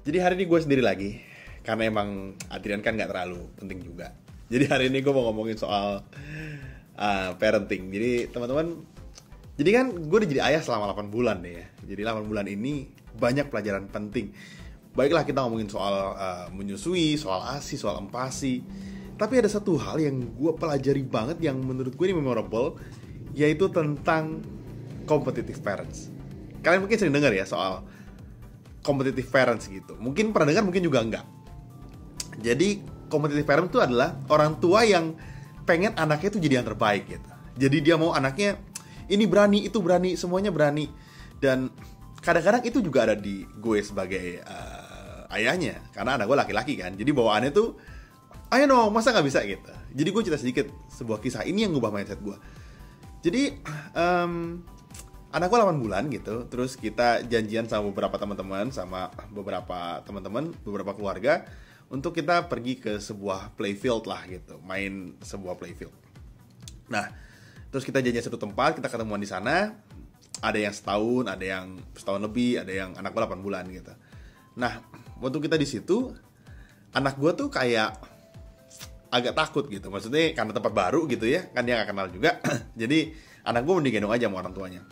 Jadi hari ini gue sendiri lagi, karena emang Adrian kan nggak terlalu penting juga. Jadi hari ini gue mau ngomongin soal parenting. Jadi teman-teman, jadi kan gue udah jadi ayah selama 8 bulan deh ya. Jadi 8 bulan ini banyak pelajaran penting. Baiklah kita ngomongin soal menyusui, soal ASI, soal empasi. Tapi ada satu hal yang gue pelajari banget yang menurut gue ini memorable, yaitu tentang competitive parents. Kalian mungkin sering dengar ya soal competitive parents gitu. Mungkin pernah dengar, mungkin juga enggak. Jadi competitive parents itu adalah orang tua yang pengen anaknya itu jadi yang terbaik gitu. Jadi dia mau anaknya ini berani, itu berani, semuanya berani. Dan kadang-kadang itu juga ada di gue sebagai ayahnya, karena anak gue laki-laki kan. Jadi bawaannya tuh, ayo dong, masa nggak bisa gitu. Jadi gue cerita sedikit sebuah kisah ini yang ngubah mindset gue. Jadi anak gue 8 bulan gitu. Terus kita janjian sama beberapa teman-teman, sama beberapa teman-teman, beberapa keluarga, untuk kita pergi ke sebuah playfield lah gitu, main sebuah playfield. Nah, terus kita janjian satu tempat, kita ketemuan di sana. Ada yang setahun, ada yang setahun lebih, ada yang anak gue 8 bulan gitu. Nah, waktu kita di situ, anak gue tuh kayak agak takut gitu. Maksudnya karena tempat baru gitu ya, kan dia gak kenal juga. Jadi anak gue mau digendong aja sama orang tuanya.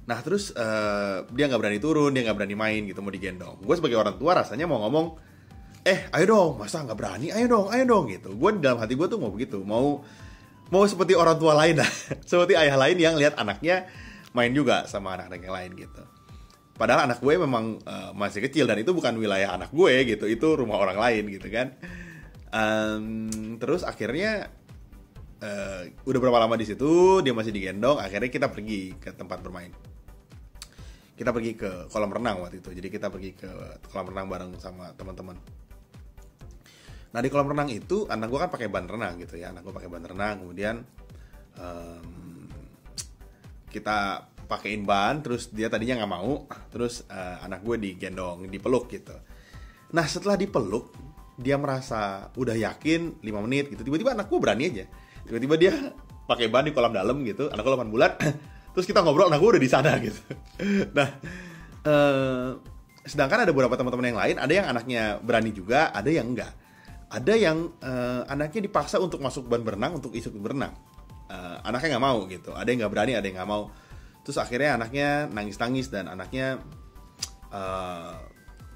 Nah terus dia gak berani turun, dia gak berani main gitu, mau digendong. Gue sebagai orang tua rasanya mau ngomong, ayo dong, masa gak berani, ayo dong gitu. Gue dalam hati gue tuh mau begitu, mau seperti orang tua lain lah. Seperti ayah lain yang lihat anaknya main juga sama anak-anak yang lain gitu. Padahal anak gue memang masih kecil, dan itu bukan wilayah anak gue gitu, itu rumah orang lain gitu kan. Terus akhirnya udah berapa lama di situ dia masih digendong, akhirnya kita pergi ke tempat bermain. Kita pergi ke kolam renang waktu itu. Jadi kita pergi ke kolam renang bareng sama teman-teman. Nah di kolam renang itu anak gue kan pakai ban renang gitu ya. Anak gue pakai ban renang, kemudian kita pakein ban, terus dia tadinya nggak mau, terus anak gue digendong, dipeluk gitu. Nah setelah dipeluk, dia merasa udah yakin 5 menit gitu. Tiba-tiba anak gue berani aja. Tiba-tiba dia pakai ban di kolam dalam gitu. Anak gue 8 bulan. Terus kita ngobrol, anak gue udah di sana gitu. Nah, sedangkan ada beberapa teman-teman yang lain, ada yang anaknya berani juga, ada yang enggak. Ada yang anaknya dipaksa untuk masuk ban berenang, untuk ikut berenang. Anaknya nggak mau gitu. Ada yang nggak berani, ada yang nggak mau. Terus akhirnya anaknya nangis-nangis, dan anaknya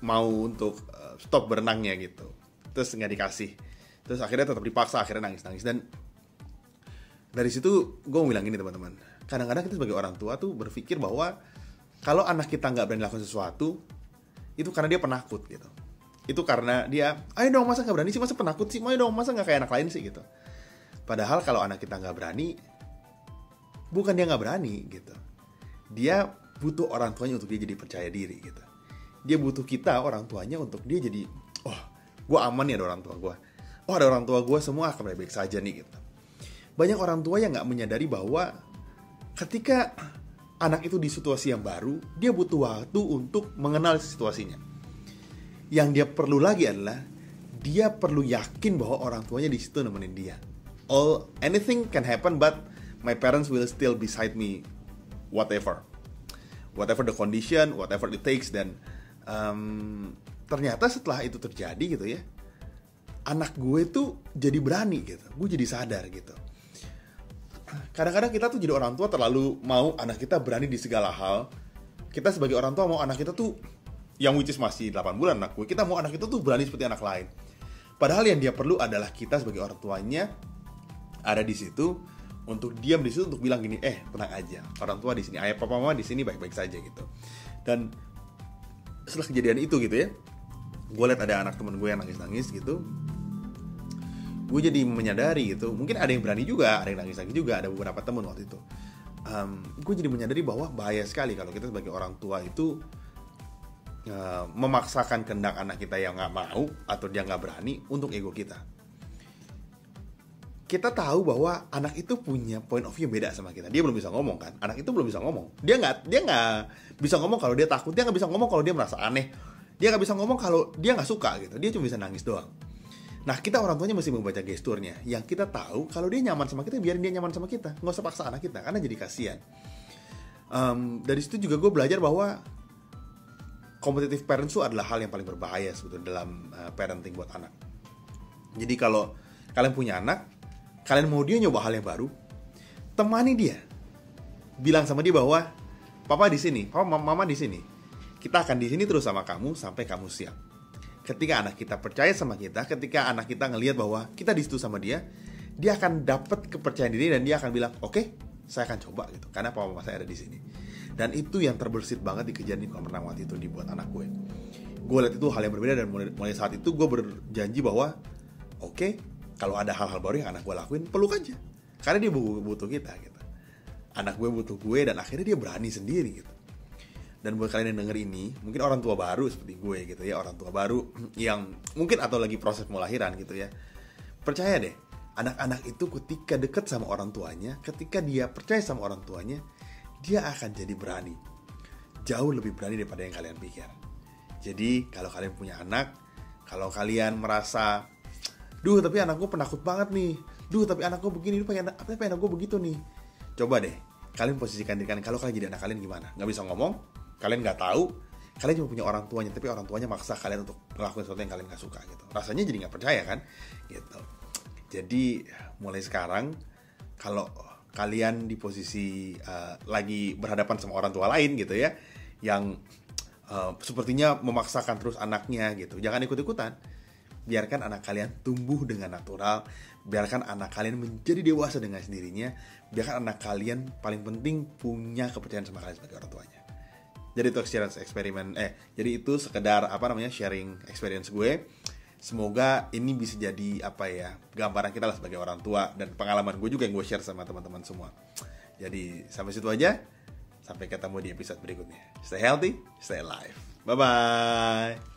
mau untuk stop berenangnya gitu. Terus nggak dikasih. Terus akhirnya tetap dipaksa, akhirnya nangis-nangis. Dan dari situ gue mau bilang gini teman-teman, kadang-kadang kita sebagai orang tua tuh berpikir bahwa kalau anak kita nggak berani lakukan sesuatu, itu karena dia penakut gitu. Itu karena dia, ayo dong masa nggak berani sih, masa penakut sih, ayo dong masa nggak kayak anak lain sih gitu. Padahal kalau anak kita nggak berani, bukan dia nggak berani gitu. Dia butuh orang tuanya untuk dia jadi percaya diri gitu. Dia butuh kita orang tuanya untuk dia jadi, oh gue aman nih ada orang tua gue. Oh ada orang tua gue, semua akan baik-baik saja nih gitu. Banyak orang tua yang nggak menyadari bahwa ketika anak itu di situasi yang baru, dia butuh waktu untuk mengenal situasinya. Yang dia perlu lagi adalah dia perlu yakin bahwa orang tuanya di situ nemenin dia. Anything can happen, but my parents will still beside me, whatever the condition, whatever it takes. Dan ternyata setelah itu terjadi gitu ya, anak gue tuh jadi berani gitu. Gue jadi sadar gitu. Kadang-kadang kita tuh jadi orang tua terlalu mau anak kita berani di segala hal. Kita sebagai orang tua mau anak kita tuh, yang which is masih 8 bulan anak gue, kita mau anak kita tuh berani seperti anak lain. Padahal yang dia perlu adalah kita sebagai orang tuanya ada di situ, untuk diam di situ, untuk bilang gini, tenang aja, orang tua di sini, ayah papa mama di sini baik-baik saja gitu. Dan setelah kejadian itu gitu ya, gue liat ada anak temen gue yang nangis-nangis gitu. Gue jadi menyadari gitu, mungkin ada yang berani juga, ada yang nangis-nangis juga, ada beberapa temen waktu itu. Gue jadi menyadari bahwa bahaya sekali kalau kita sebagai orang tua itu memaksakan kehendak anak kita yang nggak mau atau dia nggak berani untuk ego kita. Kita tahu bahwa anak itu punya point of view beda sama kita. Dia belum bisa ngomong kan, anak itu belum bisa ngomong. Dia nggak bisa ngomong kalau dia takut, dia nggak bisa ngomong kalau dia merasa aneh, dia nggak bisa ngomong kalau dia nggak suka gitu. Dia cuma bisa nangis doang. Nah kita orang tuanya mesti membaca gesturnya. Yang kita tahu kalau dia nyaman sama kita, biarin dia nyaman sama kita. Nggak usah paksa anak kita, karena jadi kasihan. Dari situ juga gue belajar bahwa competitive parents itu adalah hal yang paling berbahaya sebetulnya dalam parenting buat anak. Jadi kalau kalian punya anak, kalian mau dia nyoba hal yang baru, temani dia. Bilang sama dia bahwa papa di sini, papa mama di sini. Kita akan di sini terus sama kamu sampai kamu siap. Ketika anak kita percaya sama kita, ketika anak kita ngelihat bahwa kita di situ sama dia akan dapat kepercayaan diri dan dia akan bilang, "Oke, saya akan coba," gitu. Karena papa mama saya ada di sini. Dan itu yang terbersit banget di kejadian di kolam renang waktu itu dibuat anak gue. Gue lihat itu hal yang berbeda dan mulai saat itu gue berjanji bahwa oke, kalau ada hal-hal baru yang anak gue lakuin, peluk aja. Karena dia butuh kita gitu. Anak gue butuh gue dan akhirnya dia berani sendiri gitu. Dan buat kalian yang denger ini, mungkin orang tua baru seperti gue gitu ya, orang tua baru yang mungkin atau lagi proses mau lahiran gitu ya. Percaya deh, anak-anak itu ketika deket sama orang tuanya, ketika dia percaya sama orang tuanya, dia akan jadi berani. Jauh lebih berani daripada yang kalian pikir. Jadi kalau kalian punya anak, kalau kalian merasa, duh tapi anak gue penakut banget nih, duh tapi anak gue begini, tapi anak gue begitu nih, coba deh kalian posisikan diri kalian, kalau kalian jadi anak kalian gimana? Gak bisa ngomong, kalian gak tahu, kalian cuma punya orang tuanya, tapi orang tuanya maksa kalian untuk melakukan sesuatu yang kalian gak suka gitu. Rasanya jadi gak percaya kan gitu. Jadi mulai sekarang, kalau kalian di posisi lagi berhadapan sama orang tua lain gitu ya, yang sepertinya memaksakan terus anaknya gitu, jangan ikut-ikutan. Biarkan anak kalian tumbuh dengan natural, biarkan anak kalian menjadi dewasa dengan sendirinya, biarkan anak kalian paling penting punya kepercayaan sama kalian sebagai orang tuanya. Jadi itu jadi itu sekedar sharing experience gue. Semoga ini bisa jadi gambaran kita lah sebagai orang tua, dan pengalaman gue juga yang gue share sama teman-teman semua. Jadi sampai situ aja. Sampai ketemu di episode berikutnya. Stay healthy, stay alive. Bye-bye.